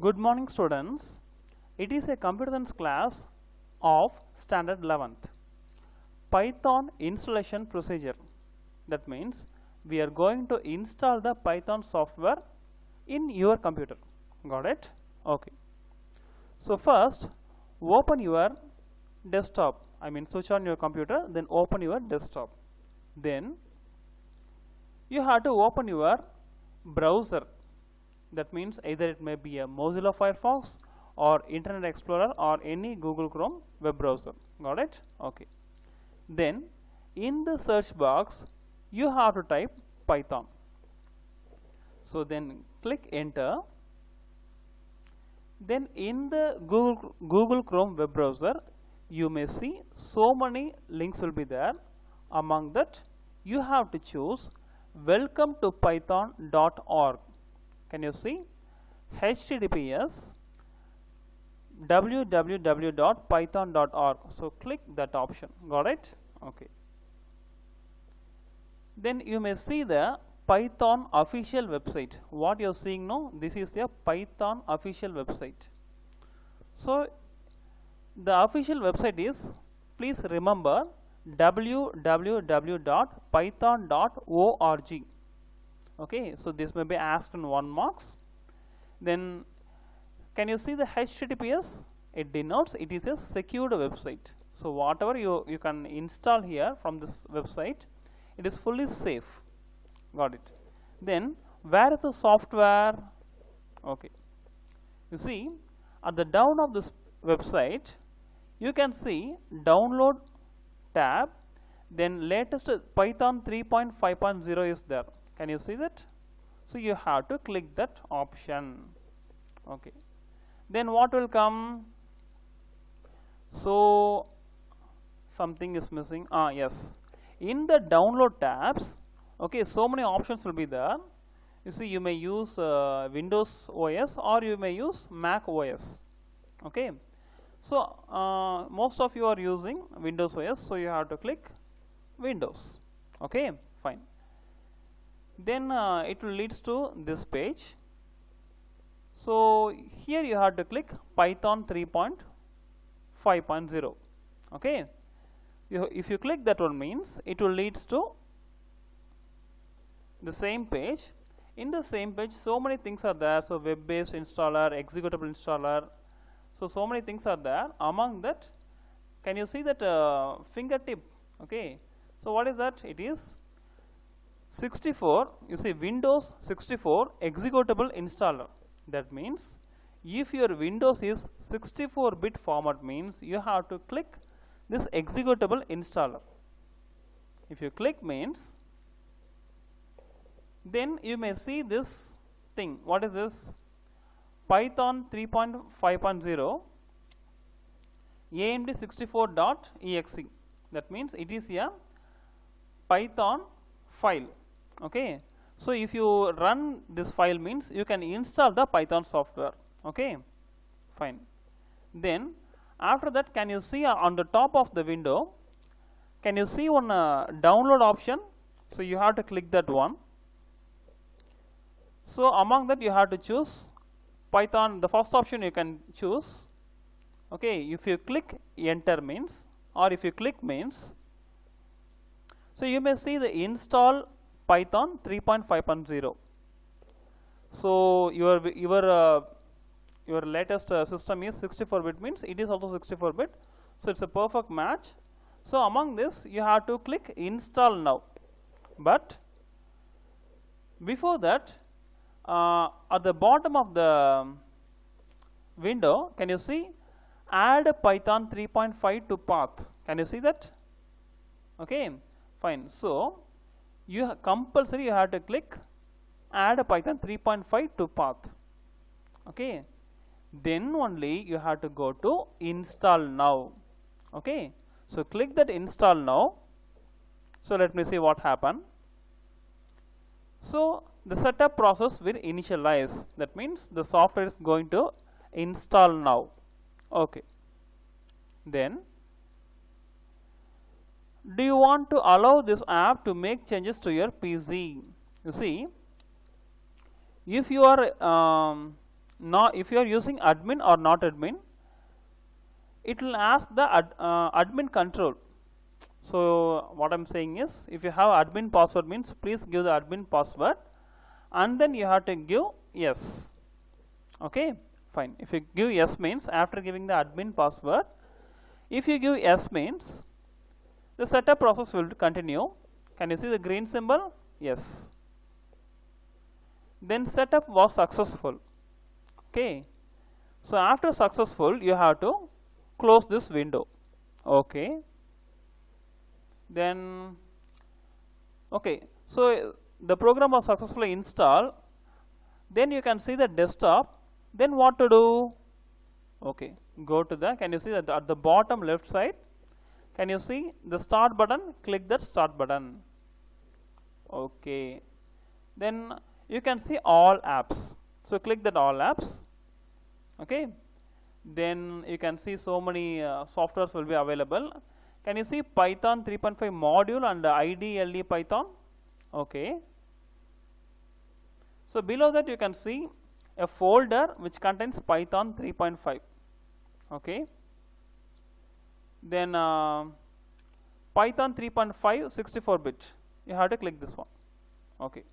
Good morning students. It is a computer science class of standard 11th. Python installation procedure. That means we are going to install the Python software in your computer. Got it? Okay. So first open your desktop. Switch on your computer, then open your desktop. Then you have to open your browser. That means either it may be a Mozilla Firefox or Internet Explorer or any Google Chrome web browser. Got it? Okay. Then in the search box you have to type Python. So then click enter. Then in the Google Chrome web browser you may see so many links will be there. Among that you have to choose welcome to python.org. Can you see? https www.python.org. So click that option. Got it? Okay. Then you may see the Python official website. What you are seeing now, this is the Python official website. So the official website is, please remember, www.python.org. Okay, so this may be asked in 1 marks. Then can you see the HTTPS? It denotes it is a secured website. So whatever you can install here from this website, it is fully safe. Got it? Then where is the software? Okay, you see at the down of this website you can see download tab. Then latest Python 3.5.0 is there. Can you see that? So you have to click that option. Okay. Then what will come? So something is missing. Yes. In the download tabs, okay, so many options will be there. You see, you may use Windows OS or you may use Mac OS. Okay. So most of you are using Windows OS, so you have to click Windows. Okay, fine. Then it will leads to this page. So here you have to click Python 3.5.0. okay, if you click that one, means it will leads to the same page. In the same page so many things are there. So web based installer, executable installer, so many things are there. Among that, can you see that fingertip? Okay, so what is that? It is 64, you see, Windows 64 executable installer. That means if your Windows is 64-bit format, means you have to click this executable installer. If you click, means then you may see this thing. What is this? Python 3.5.0 AMD64.exe. That means it is a Python file. Okay, so if you run this file, means you can install the Python software. Okay, fine. Then after that, can you see on the top of the window, can you see one download option? So you have to click that one. So among that you have to choose Python. The first option you can choose. Okay, if you click enter, means, or if you click, means, so you may see the install Python 3.5.0. So your latest system is 64-bit, means it is also 64-bit. So it's a perfect match. So among this you have to click install now. But before that, at the bottom of the window, can you see add Python 3.5 to path? Can you see that? Okay, fine. So you compulsory you have to click add Python 3.5 to path. Okay, then only you have to go to install now. Okay, so click that install now. So let me see what happened. So the setup process will initialize. That means the software is going to install now. Okay, then do you want to allow this app to make changes to your PC? You see, if you are Now if you are using admin or not admin, it will ask the admin control. So what I'm saying is, if you have admin password means please give the admin password, and then you have to give yes. Okay, fine. If you give yes means after giving the admin password, if you give yes means the setup process will continue. Can you see the green symbol? Yes. Then setup was successful. Okay. So after successful, you have to close this window. Okay. Then okay. So the program was successfully installed. Then you can see the desktop. Then what to do? Okay. Go to the. Can you see that at the bottom left side? Can you see the start button? Click that start button. Okay. Then you can see all apps. So click that all apps. Okay. Then you can see so many softwares will be available. Can you see Python 3.5 module and IDLE Python? Okay. So below that you can see a folder which contains Python 3.5. Okay. Then Python 3.5 64-bit. You have to click this one. Okay.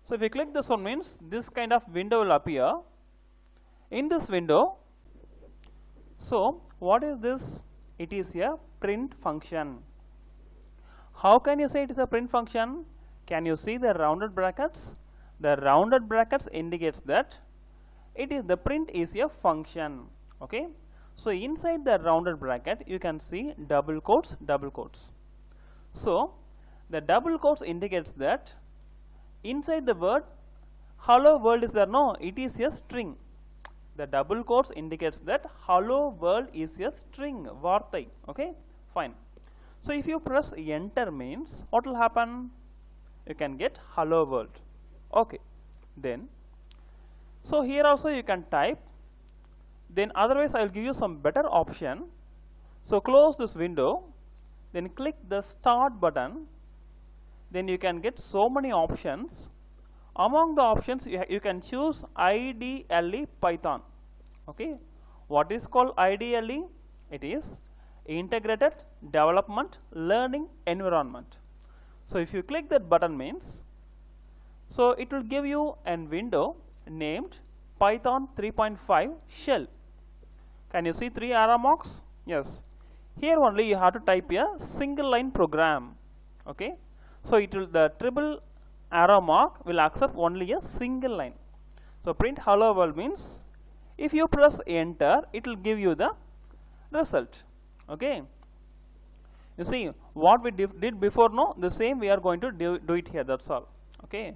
So if you click this one means this kind of window will appear. In this window, so what is this? It is a print function. How can you say it is a print function? Can you see the rounded brackets? The rounded brackets indicates that it is the print is a function. Okay. So inside the rounded bracket you can see double quotes, double quotes. So the double quotes indicates that inside the word hello world is there? No, it is a string. The double quotes indicates that hello world is a string, vartai. Okay, fine. So if you press enter means what will happen? You can get hello world. Okay, then so here also you can type. Then otherwise I will give you some better option. So close this window, then click the start button. Then you can get so many options. Among the options you can choose IDLE Python. Okay, what is called IDLE? It is Integrated Development Learning Environment. So if you click that button means, so it will give you a window named Python 3.5 shell. Can you see 3 arrow marks? Yes. Here only you have to type a single line program. Okay. So it will, the triple arrow mark will accept only a single line. So print hello world means if you press enter, it will give you the result. Okay. You see what we did before, no, the same we are going to do it here. That's all. Okay.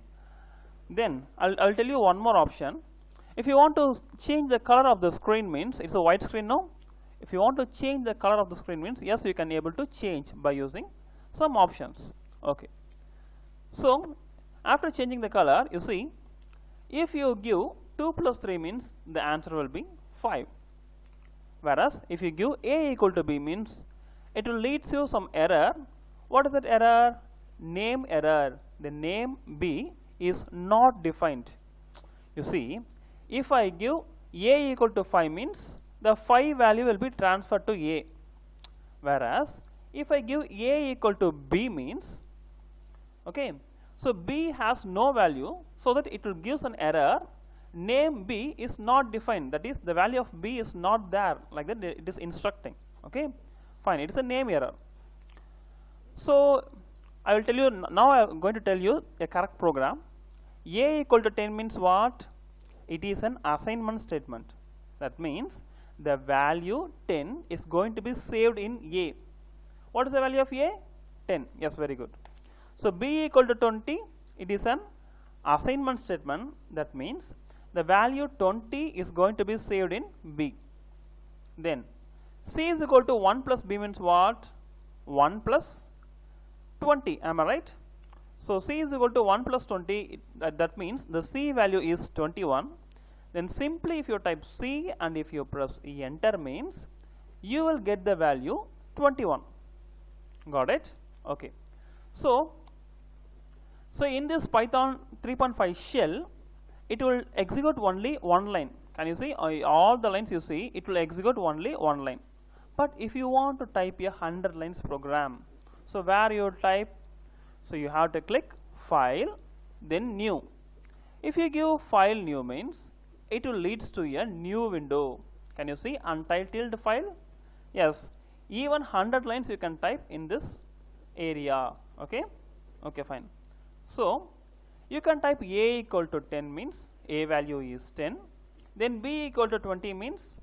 Then I'll tell you one more option. If you want to change the color of the screen means it's a white screen, no. If you want to change the color of the screen means yes, you can able to change by using some options. Okay. So after changing the color, you see if you give 2 plus 3 means the answer will be 5. Whereas if you give a equal to b means it will lead you some error. What is that error? Name error. The name b is not defined. You see, if I give a equal to 5 means the 5 value will be transferred to a. Whereas if I give a equal to b means, okay, so b has no value, so that it will give an error. Name b is not defined, that is the value of b is not there, like that it is instructing. Okay, fine, it is a name error. So I will tell you now, I am going to tell you a correct program. A equal to 10 means what? It is an assignment statement. That means the value 10 is going to be saved in a. What is the value of a? 10. Yes, very good. So b equal to 20, it is an assignment statement. That means the value 20 is going to be saved in b. Then c is equal to 1 plus b means what? 1 plus 20. Am I right? So c is equal to 1 plus 20. That means the c value is 21. Then simply if you type c and if you press enter means you will get the value 21. Got it? Okay. So in this Python 3.5 shell, it will execute only one line. Can you see all the lines you see, it will execute only one line. But if you want to type a 100 lines program, so where you type, so you have to click file, then new. If you give file new means, it will leads to a new window. Can you see untitled file? Yes, even 100 lines you can type in this area. Okay, okay, fine. So you can type a equal to 10 means a value is 10, then b equal to 20 means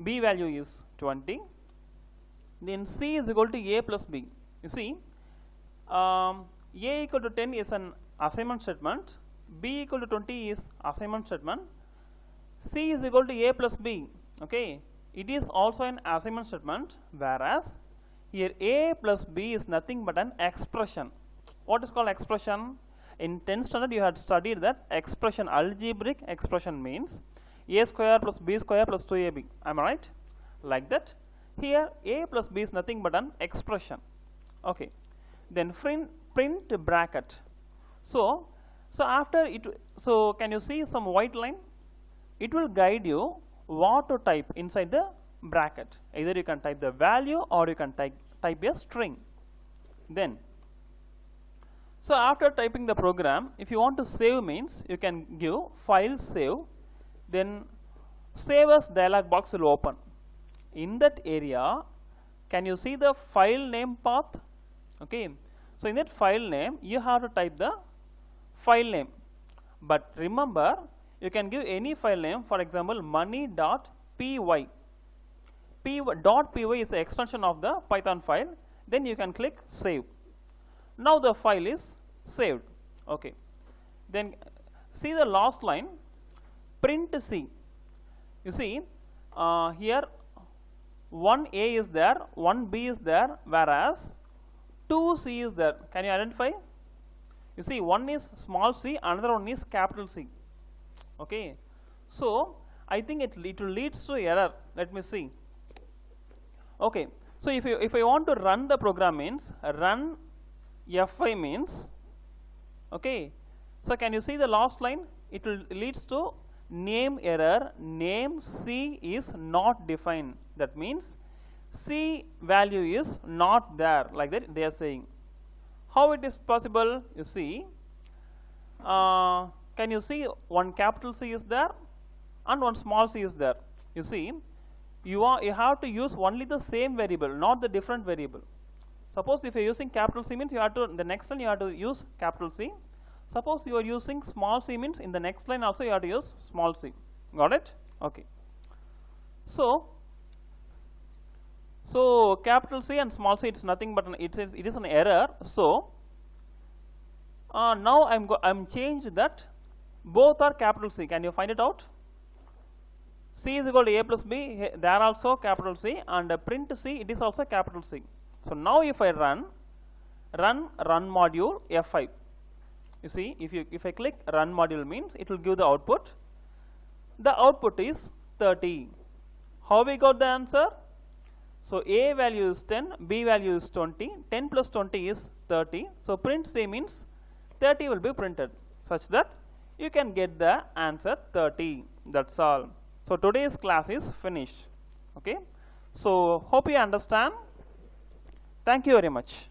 b value is 20, then c is equal to a plus b. You see, a equal to 10 is an assignment statement, b equal to 20 is assignment statement, c is equal to a plus b. Okay, it is also an assignment statement, whereas here a plus b is nothing but an expression. What is called expression? In 10th standard you had studied that expression, algebraic expression means a square plus b square plus 2ab. Am I right? Like that. Here a plus b is nothing but an expression. Okay. Then print bracket. So after it, so can you see some white line? It will guide you what to type inside the bracket. Either you can type the value or you can type a string. Then, so after typing the program, if you want to save means, you can give file save, then save as dialog box will open. In that area, can you see the file name path? Okay, so in that file name, you have to type the file name. But remember, you can give any file name, for example, money.py. .py is the extension of the Python file. Then you can click save. Now the file is saved. Okay. Then see the last line, print C. You see here 1a is there, 1b is there, whereas 2c is there. Can you identify? You see, one is small c, another one is capital C. Okay. So I think it will leads to error. Let me see. Okay. So if I want to run the program means run F5 means, okay. So can you see the last line? It will leads to name error, name C is not defined. That means C value is not there, like that they are saying. How it is possible? You see, can you see one capital C is there and one small c is there? You see, you have to use only the same variable, not the different variable. Suppose if you are using capital C means you have to, the next line you have to use capital C. Suppose you are using small c means in the next line also you have to use small c. Got it? Okay. So capital C and small c, it's nothing but it is an error. So now I'm changed that both are capital C. Can you find it out? C is equal to a plus b, there also capital C, and print C, it is also capital C. So now if I run module F5, you see, if I click run module means it will give the output. The output is 30. How we got the answer? So a value is 10, b value is 20, 10 plus 20 is 30. So print C means 30 will be printed, such that you can get the answer 30. That's all. So today's class is finished. Okay. So hope you understand. Thank you very much.